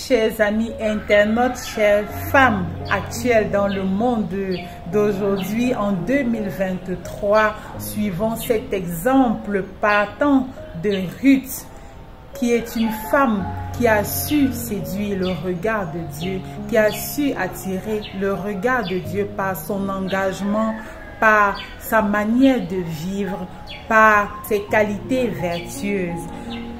Chers amis internautes, chères femmes actuelles dans le monde d'aujourd'hui, en 2023, suivons cet exemple partant de Ruth, qui est une femme qui a su séduire le regard de Dieu, qui a su attirer le regard de Dieu par son engagement, par sa manière de vivre, par ses qualités vertueuses.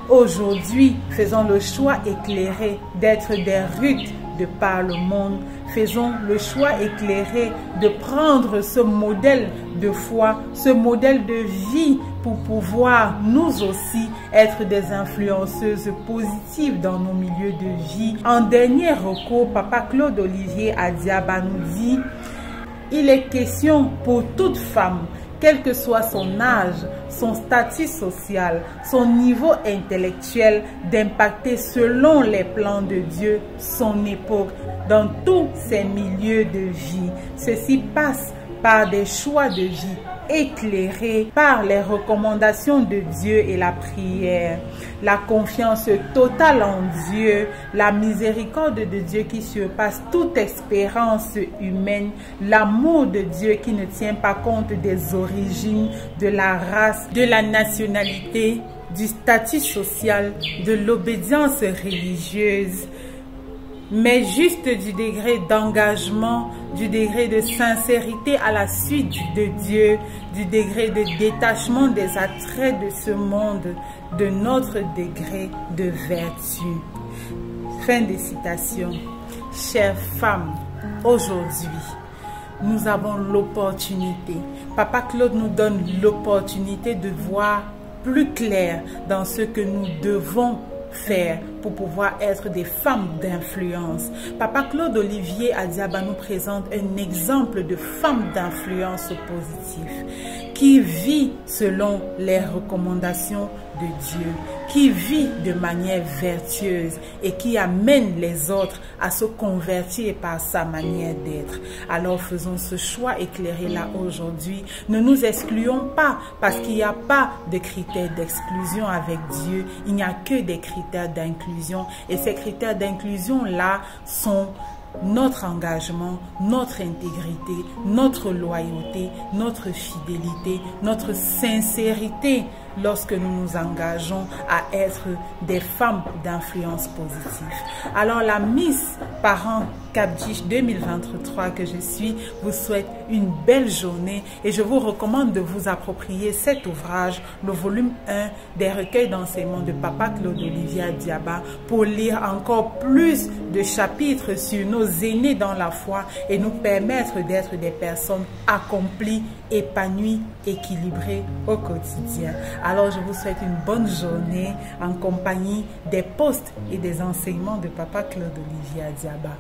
Aujourd'hui, faisons le choix éclairé d'être des Ruth de par le monde. Faisons le choix éclairé de prendre ce modèle de foi, ce modèle de vie pour pouvoir nous aussi être des influenceuses positives dans nos milieux de vie. En dernier recours, Papa Claude Olivier Adiaba nous dit: il est question pour toute femme, quel que soit son âge, son statut social, son niveau intellectuel, d'impacter selon les plans de Dieu son époque dans tous ses milieux de vie. Ceci passe par des choix de vie éclairés par les recommandations de Dieu et la prière, la confiance totale en Dieu, la miséricorde de Dieu qui surpasse toute espérance humaine, l'amour de Dieu qui ne tient pas compte des origines, de la race, de la nationalité, du statut social, de l'obédience religieuse, mais juste du degré d'engagement, du degré de sincérité à la suite de Dieu, du degré de détachement des attraits de ce monde, de notre degré de vertu. Fin de citation. Chères femmes, aujourd'hui, nous avons l'opportunité. Papa Claude nous donne l'opportunité de voir plus clair dans ce que nous devons faire pour pouvoir être des femmes d'influence. Papa Claude Olivier Adiaba nous présente un exemple de femme d'influence positive qui vit selon les recommandations de Dieu, qui vit de manière vertueuse et qui amène les autres à se convertir par sa manière d'être. Alors faisons ce choix éclairé là aujourd'hui. Ne nous excluons pas parce qu'il n'y a pas de critères d'exclusion avec Dieu. Il n'y a que des critères d'inclusion. Et ces critères d'inclusion là sont notre engagement, notre intégrité, notre loyauté, notre fidélité, notre sincérité lorsque nous nous engageons à être des femmes d'influence positive. Alors la Miss Parent Cap-Dich 2023 que je suis vous souhaite une belle journée et je vous recommande de vous approprier cet ouvrage, le volume 1 des recueils d'enseignements de Papa Claude Olivier Adiaba, pour lire encore plus de chapitres sur nos aînés dans la foi et nous permettre d'être des personnes accomplies, épanouies, équilibrées au quotidien. Alors je vous souhaite une bonne journée en compagnie des posts et des enseignements de Papa Claude Olivier Adiaba.